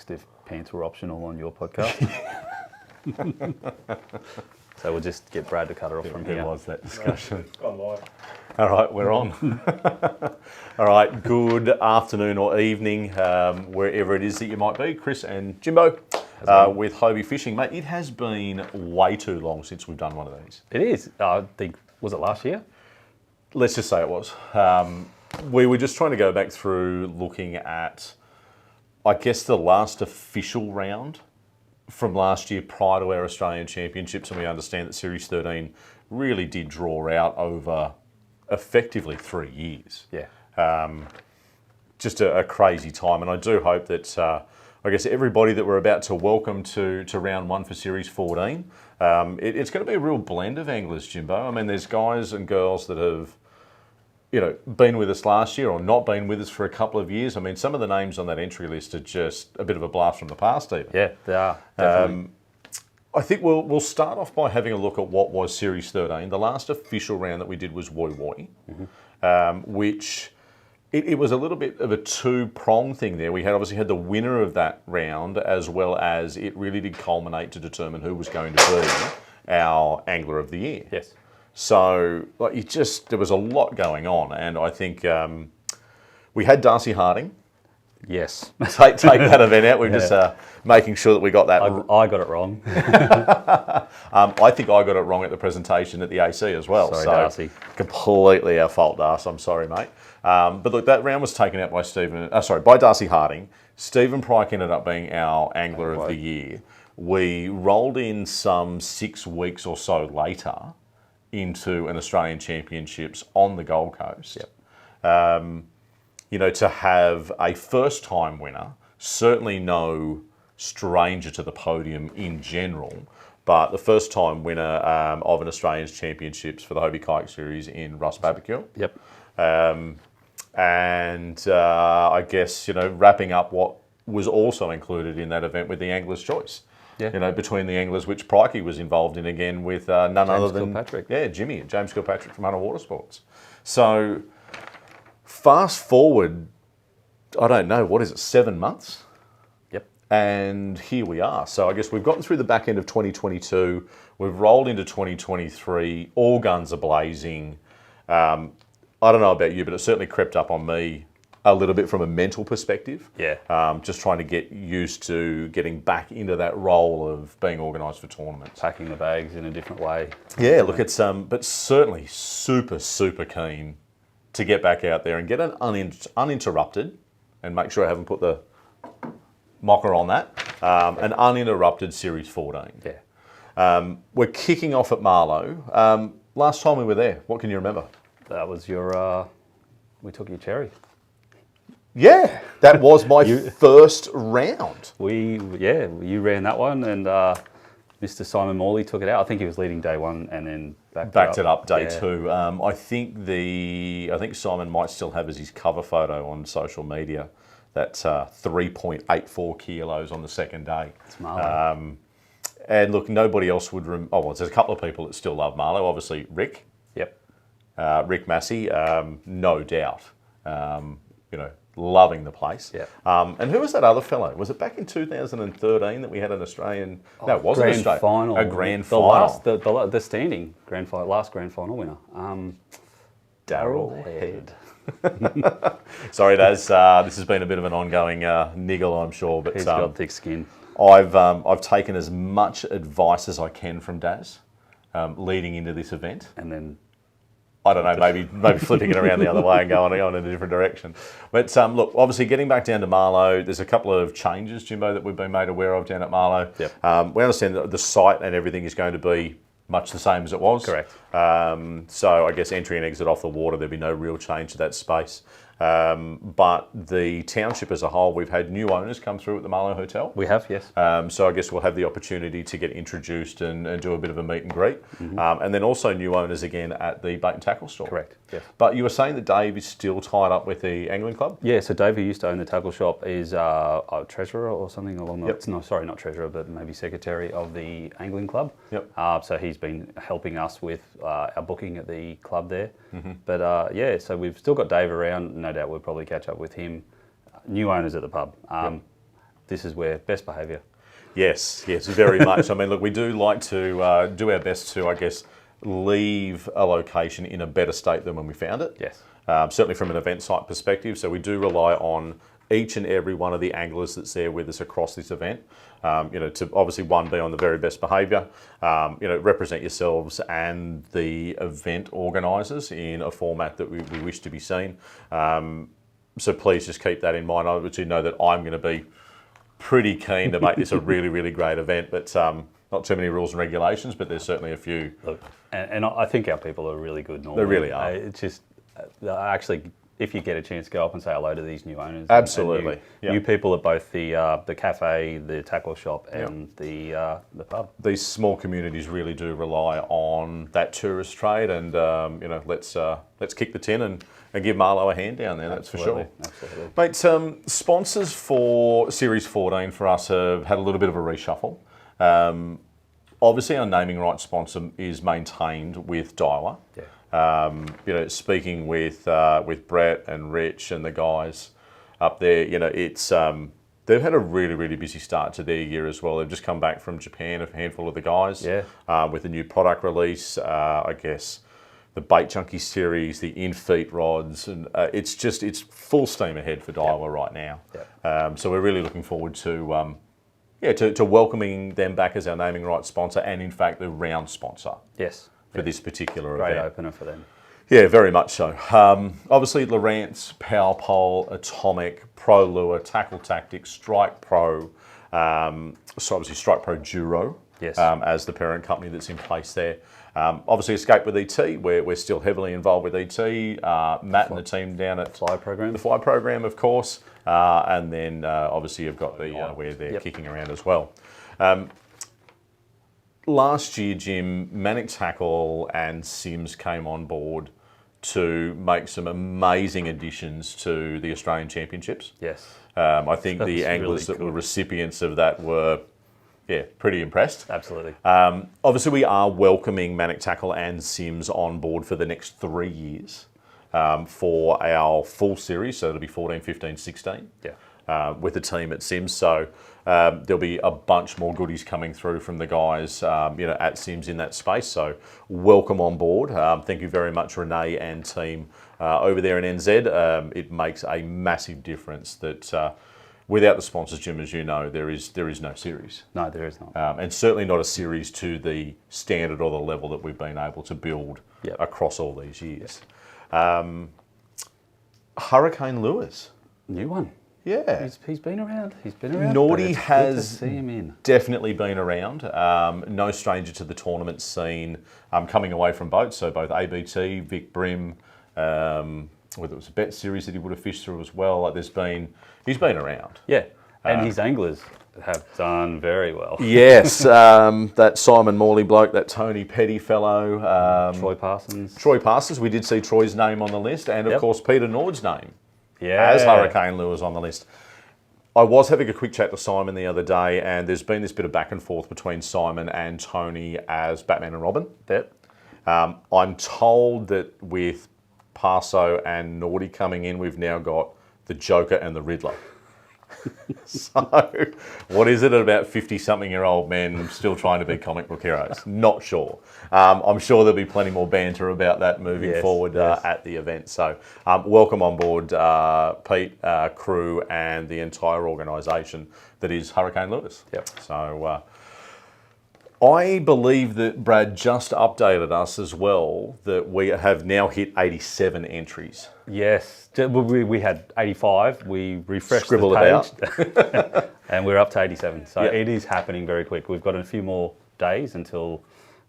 asked if pants were optional on your podcast. So we'll just get Brad to cut her off from here. There was that discussion. Gone live. All right, we're on. All right, good afternoon or evening, wherever it is that you might be. Chris and Jimbo with Hobie Fishing. Mate, it has been way too long since we've done one of these. It is. I think, was it last year? Let's just say it was. We were just trying to go back through looking at, I guess, the last official round from last year prior to our Australian Championships, and we understand that Series 13 really did draw out over effectively 3 years. Yeah. Just a crazy time, and I do hope that, I guess, everybody that we're about to welcome to round one for Series 14, it's going to be a real blend of anglers, Jimbo. I mean, there's guys and girls that have, been with us last year or not been with us for a couple of years. I mean, some of the names on that entry list are just a bit of a blast from the past, even. Yeah, they are, definitely. I think we'll start off by having a look at what was Series 13. The last official round that we did was Woi Woi, which it was a little bit of a two-prong thing there. We had obviously had the winner of that round, as well as it really did culminate to determine who was going to be our Angler of the Year. Yes. So there was a lot going on, and I think we had Darcy Harding. Yes. Take that event out. We're just making sure that we got that. I got it wrong. I think I got it wrong at the presentation at the AC as well. Sorry, Darcy. Completely our fault, Darcy. I'm sorry, mate. But look, that round was taken out by Darcy Harding. Stephen Pryke ended up being our Angler of the Year. We rolled in some 6 weeks or so later into an Australian Championships on the Gold Coast. Yep. To have a first-time winner, certainly no stranger to the podium in general, but the first-time winner of an Australian Championships for the Hobie Kayak Series in Russ Babacule. Yep. I guess, wrapping up what was also included in that event with the Angler's Choice. Yeah. Between the anglers, which Prikey was involved in again with none other than Kilpatrick. Yeah, James Kilpatrick from Hunter Water Sports. So fast forward, I don't know, what is it, 7 months? Yep. And here we are. So I guess we've gotten through the back end of 2022. We've rolled into 2023. All guns are blazing. I don't know about you, but it certainly crept up on me a little bit from a mental perspective. Yeah. Just trying to get used to getting back into that role of being organised for tournaments. Packing the bags in a different way. Yeah, look, it's but certainly super, super keen to get back out there and get an uninterrupted, and make sure I haven't put the mocker on that, an uninterrupted Series 14. Yeah. We're kicking off at Marlo. Last time we were there, what can you remember? That was your, we took your cherry. Yeah, that was my first round. You ran that one, and Mr. Simon Morley took it out. I think he was leading day one, and then backed it up day two. I think Simon might still have as his cover photo on social media that 3.84 kilos on the second day. It's Marlo. And look, nobody else would. There's a couple of people that still love Marlo. Obviously, Rick. Yep. Rick Massey, no doubt. Loving the place. Yeah. And who was that other fellow? Was it back in 2013 that we had an Australian? No, it wasn't grand Australian. final. A grand final. The standing grand final, last grand final winner. Daryl Head. Sorry, Daz. This has been a bit of an ongoing niggle, I'm sure. But He's got thick skin. I've taken as much advice as I can from Daz leading into this event, and then I don't know, maybe flipping it around the other way and going in a different direction. But look, obviously getting back down to Marlo, there's a couple of changes, Jimbo, that we've been made aware of down at Marlo. Yep. We understand that the site and everything is going to be much the same as it was. Correct. So I guess entry and exit off the water, there'll be no real change to that space. But the township as a whole, we've had new owners come through at the Marlo Hotel. We have, yes. So I guess we'll have the opportunity to get introduced and do a bit of a meet and greet. And then also new owners again at the bait and tackle store. Correct, yes. But you were saying that Dave is still tied up with the angling club? Yeah, so Dave, who used to own the tackle shop, is a treasurer or something along the... No, sorry, not treasurer, but maybe secretary of the angling club. Yep. So he's been helping us with our booking at the club there. But yeah, so we've still got Dave around. No doubt we'll probably catch up with him. New owners at the pub. this is where best behaviour. Yes, very much. I mean, look, we do like to do our best to, I guess, leave a location in a better state than when we found it. Yes. Certainly from an event site perspective. So we do rely on each and every one of the anglers that's there with us across this event, to obviously be on the very best behaviour, represent yourselves and the event organisers in a format that we wish to be seen. So please just keep that in mind. I obviously know that I'm going to be pretty keen to make this a really, really great event, but not too many rules and regulations, but there's certainly a few. Look, and I think our people are really good normally. They really are. It's just, actually, if you get a chance, go up and say hello to these new owners. Absolutely. And new people at both the cafe, the tackle shop, and the pub. These small communities really do rely on that tourist trade, and let's kick the tin and give Marlo a hand down there. That's for sure. Absolutely. Mate, sponsors for Series 14 for us have had a little bit of a reshuffle. Obviously, our naming rights sponsor is maintained with Daiwa. Yeah. Speaking with Brett and Rich and the guys up there, it's they've had a really, really busy start to their year as well. They've just come back from Japan, a handful of the guys, with a new product release. I guess the Bait Junkie series, the in-feet rods, and it's full steam ahead for Daiwa right now. Yep. So we're really looking forward to welcoming them back as our naming rights sponsor, and in fact the round sponsor. Yes. For this particular Great event. opener for them. Yeah, very much so. Obviously, Lowrance, Power Pole, Atomic, Pro Lure, Tackle Tactics, Strike Pro, so obviously Strike Pro Duro, yes. As the parent company that's in place there. Obviously, Escape with ET, we're still heavily involved with ET. Matt and the team down at Fly Program. The Fly Program, of course. And then obviously you've got the where they're kicking around as well. Last year, Jim, Manic Tackle and Sims came on board to make some amazing additions to the Australian Championships. Yes. I think the anglers that were recipients of that were, pretty impressed. Absolutely. Obviously, we are welcoming Manic Tackle and Sims on board for the next 3 years for our full series. So it'll be 14, 15, 16. Yeah. With the team at Sims. So there'll be a bunch more goodies coming through from the guys, at Sims in that space. So welcome on board. Thank you very much, Renee and team over there in NZ. It makes a massive difference that without the sponsors, Jim, as you know, there is no series. No, there is not. And certainly not a series to the standard or the level that we've been able to build across all these years. Hurricane Lures. New one. Yeah. He's been around. Naughty has good to see him in. Definitely been around. No stranger to the tournament scene coming away from boats. So both ABT, Vic Brim, whether it was a bet series that he would have fished through as well. Like he's been around. Yeah. And his anglers have done very well. Yes. That Simon Morley bloke, that Tony Petty fellow. Troy Parsons. Troy Parsons. We did see Troy's name on the list. And of course, Peter Nord's name. Yeah. As Hurricane Lures on the list. I was having a quick chat to Simon the other day, and there's been this bit of back and forth between Simon and Tony as Batman and Robin. Yep. I'm told that with Parso and Naughty coming in, we've now got the Joker and the Riddler. So, what is it about 50-something-year-old men still trying to be comic book heroes? Not sure. I'm sure there'll be plenty more banter about that moving forward at the event. So, welcome on board, Pete, crew, and the entire organisation that is Hurricane Lures. Yep. So, I believe that Brad just updated us as well that we have now hit 87 entries. Yes. We had 85. We refreshed the page. And we're up to 87. So it is happening very quick. We've got a few more days until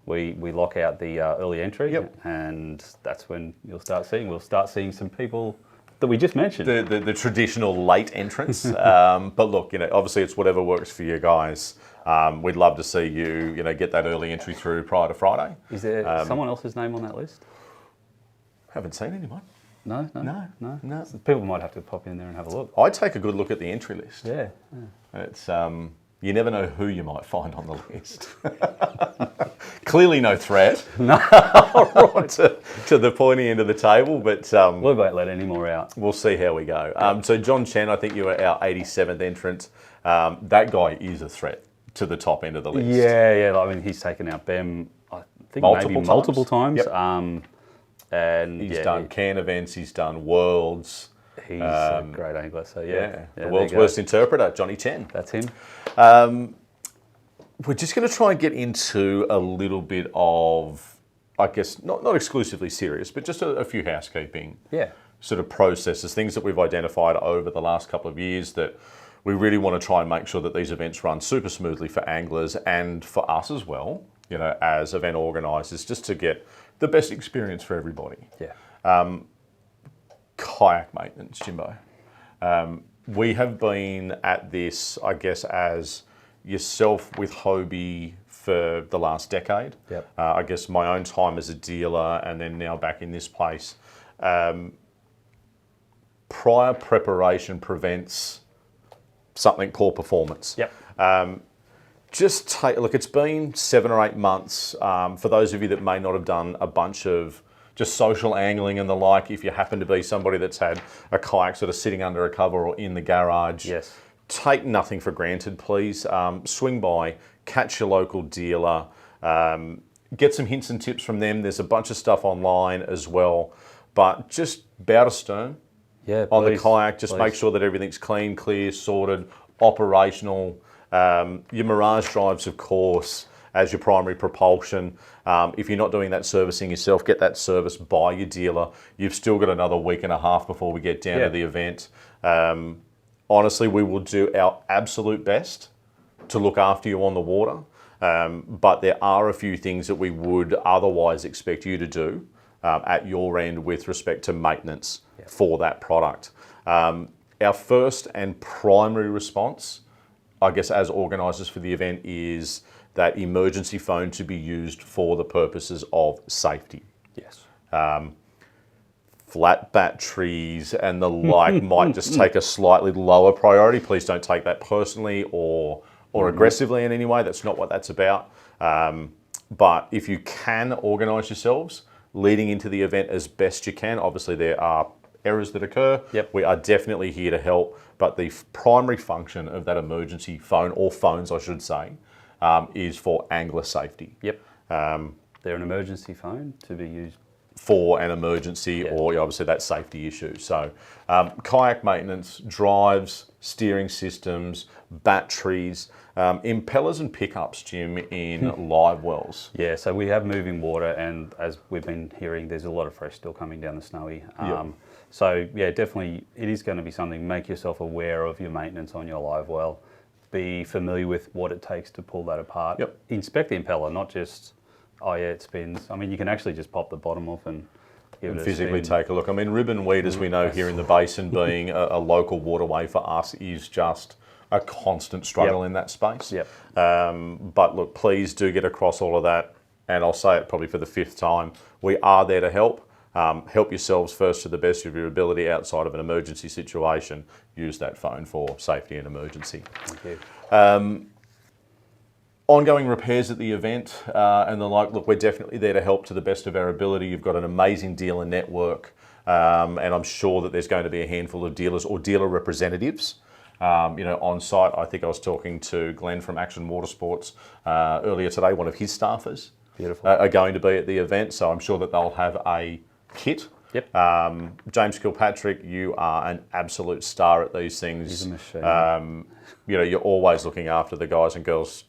we lock out the early entry. Yep. And that's when we'll start seeing some people that we just mentioned. The traditional late entrants. But look, obviously it's whatever works for you guys. We'd love to see you, get that early entry through prior to Friday. Is there someone else's name on that list? Haven't seen anyone. No. People might have to pop in there and have a look. I'd take a good look at the entry list. Yeah. It's you never know who you might find on the list. Clearly no threat. No. Right to the pointy end of the table, but we won't let any more out. We'll see how we go. So John Chen, I think you were our 87th entrant. that guy is a threat to the top end of the list. Yeah. I mean, he's taken out BEM, I think multiple times. Yep. And he's done can events, he's done worlds. He's a great angler, so the world's worst interpreter, Johnny Chen. That's him. We're just going to try and get into a little bit of, I guess, not exclusively serious, but just a few housekeeping sort of processes, things that we've identified over the last couple of years that we really want to try and make sure that these events run super smoothly for anglers and for us as well, you know, as event organisers, just to get the best experience for everybody. Yeah. Kayak maintenance, Jimbo. We have been at this, I guess, as yourself with Hobie for the last decade. Yep. I guess my own time as a dealer and then now back in this place. Prior preparation prevents something poor performance. Yep. Just take a look. It's been 7 or 8 months. For those of you that may not have done a bunch of just social angling and the like, if you happen to be somebody that's had a kayak sort of sitting under a cover or in the garage, yes, take nothing for granted, please. Swing by, catch your local dealer, get some hints and tips from them. There's a bunch of stuff online as well, but just bow to stern on the kayak. Just make sure that everything's clean, clear, sorted, operational. Your Mirage drives, of course, as your primary propulsion. If you're not doing that servicing yourself, get that serviced by your dealer. You've still got another week and a half before we get down to the event. Honestly, we will do our absolute best to look after you on the water, but there are a few things that we would otherwise expect you to do at your end with respect to maintenance for that product. Our first and primary response, I guess, as organisers for the event, is that emergency phone to be used for the purposes of safety. Yes. Flat batteries and the like might just take a slightly lower priority. Please don't take that personally or aggressively in any way. That's not what that's about. But if you can organise yourselves leading into the event as best you can, obviously there are errors that occur. Yep. We are definitely here to help. But the primary function of that emergency phone, or phones I should say, is for angler safety. Yep. They're an emergency phone to be used for an emergency or obviously that safety issue. So kayak maintenance, drives, steering systems, batteries, impellers and pickups, Jim, in live wells. Yeah, so we have moving water, and as we've been hearing, there's a lot of fresh still coming down the Snowy. So yeah, definitely it is going to be something. Make yourself aware of your maintenance on your live well. Be familiar with what it takes to pull that apart. Yep. Inspect the impeller, not just, oh yeah, it spins. I mean, you can actually just pop the bottom off and give it a physically spin. take a look. I mean, ribbon weed, as we know here in the basin, being a local waterway for us, is just a constant struggle in that space. Yep. But look, please do get across all of that. And I'll say it probably for the 5th time. We are there to help. Help yourselves first to the best of your ability outside of an emergency situation. Use that phone for safety and emergency. Thank you. Ongoing repairs at the event and the like. Look, we're definitely there to help to the best of our ability. You've got an amazing dealer network, and I'm sure that there's going to be a handful of dealers or dealer representatives on site. I think I was talking to Glenn from Action Motorsports earlier today. One of his staffers are going to be at the event, so I'm sure that they'll have a kit. Yep. James Kilpatrick, you are an absolute star at these things. He's a machine. You're always looking after the guys and girls,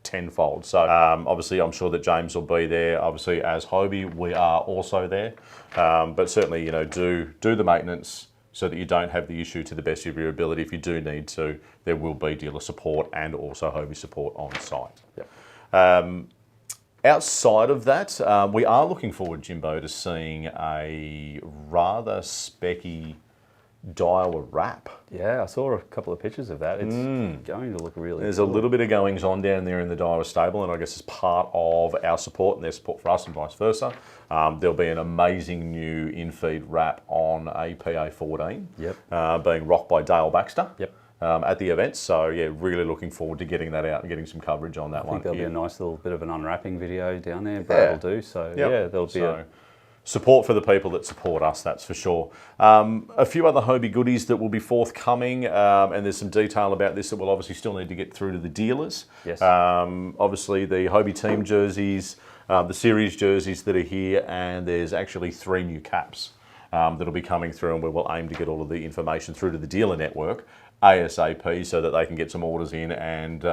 tenfold. So obviously, I'm sure that James will be there. Obviously, as Hobie, we are also there. But certainly, do the maintenance so that you don't have the issue to the best of your ability. If you do need to, there will be dealer support and also Hobie support on site. Yep. Outside of that, we are looking forward, Jimbo, to seeing a rather specky Daiwa wrap. Yeah, I saw a couple of pictures of that. It's going to look really There's cool. a little bit of goings on down there in the Daiwa stable, and I guess as part of our support and their support for us and vice versa, there'll be an amazing new in-feed wrap on a PA14 being rocked by Dale Baxter. Yep. At the event. So yeah, really looking forward to getting that out and getting some coverage on that one. I think there'll be a nice little bit of an unwrapping video down there. Brad will do. So yeah, there'll be support for the people that support us, that's for sure. A few other Hobie goodies that will be forthcoming, and there's some detail about this that we'll obviously still need to get through to the dealers. Yes. Obviously, the Hobie team jerseys, the series jerseys that are here, and there's actually 3 new caps that'll be coming through, and we will aim to get all of the information through to the dealer network ASAP so that they can get some orders in, and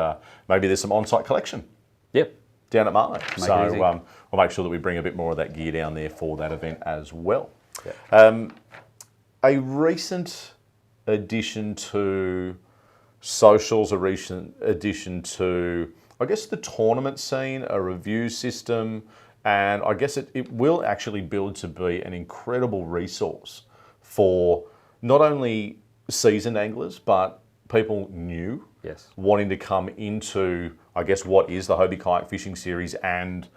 maybe there's some on-site collection. Yep. Down at Marlo. So we'll make sure that we bring a bit more of that gear down there for that event as well. Yep. A recent addition to socials, a recent addition to, I guess, the tournament scene, a review system, and I guess it will actually build to be an incredible resource for not only seasoned anglers, but people new, wanting to come into, I guess, what is the Hobie Kayak Fishing Series and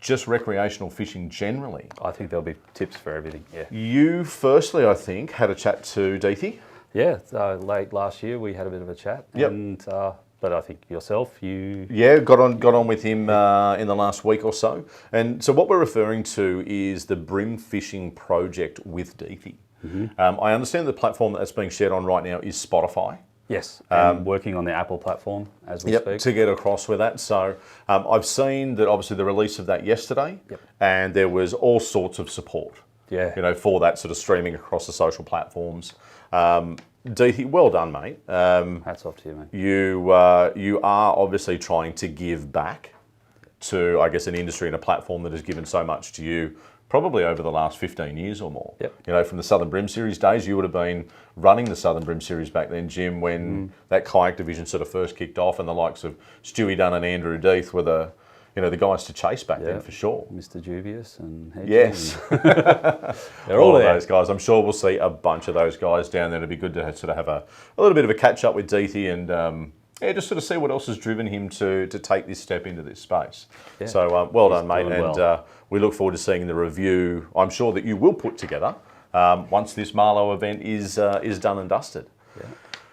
just recreational fishing generally. I think there'll be tips for everything, yeah. You, firstly, I think, had a chat to Deethy. Yeah, late last year we had a bit of a chat. Yep. And, but I think yourself, you... Yeah, got on with him in the last week or so. And so what we're referring to is the Brim Fishing Project with Deethy. I understand the platform that's being shared on right now is Spotify. Yes, and working on the Apple platform as we speak. To get across with that. So I've seen that obviously the release of that yesterday, and there was all sorts of support, for that sort of streaming across the social platforms. Deethy, well done, mate. Hats off to you, mate. You are obviously trying to give back to, I guess, an industry and a platform that has given so much to you, probably over the last 15 years or more. Yep. From the Southern Brim Series days, you would have been running the Southern Brim Series back then, Jim, when that kayak division sort of first kicked off, and the likes of Stewie Dunn and Andrew Deeth were the guys to chase back then for sure. Mr. Juvius and Hedges. Yes. They're all of there. Those guys. I'm sure we'll see a bunch of those guys down there. It'd be good to sort of have a little bit of a catch up with Deethy and just sort of see what else has driven him to take this step into this space. Yeah. So well done, mate. And we look forward to seeing the review, I'm sure, that you will put together once this Marlo event is done and dusted. Yeah.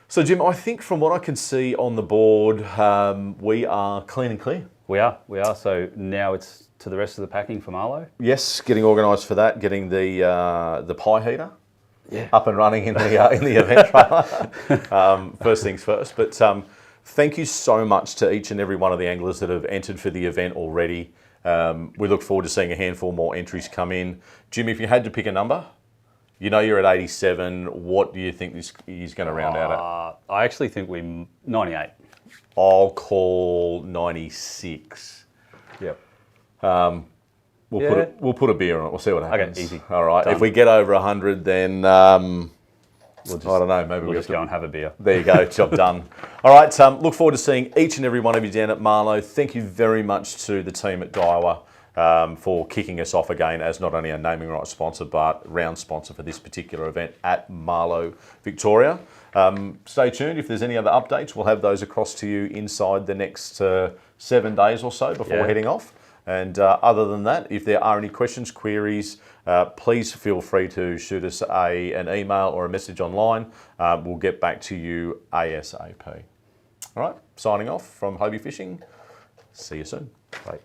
So, Jim, I think from what I can see on the board, we are clean and clear. We are. So now it's to the rest of the packing for Marlo. Yes, getting organised for that, getting the pie heater up and running in the event trailer. First things first. But thank you so much to each and every one of the anglers that have entered for the event already. We look forward to seeing a handful more entries come in. Jim, if you had to pick a number, you're at 87. What do you think this is going to round out at? I actually think we're 98. I'll call 96. Yep. We'll put a beer on it. We'll see what happens. Okay, easy. All right. Done. If we get over 100, then I don't know. Maybe we'll just go and have a beer. There you go. Job done. All right. Look forward to seeing each and every one of you down at Marlo. Thank you very much to the team at Daiwa for kicking us off again as not only a naming rights sponsor, but round sponsor for this particular event at Marlo, Victoria. Stay tuned. If there's any other updates, we'll have those across to you inside the next 7 days or so before heading off. And other than that, if there are any questions, queries, please feel free to shoot us an email or a message online. We'll get back to you ASAP. All right, signing off from Hobie Fishing. See you soon. Bye.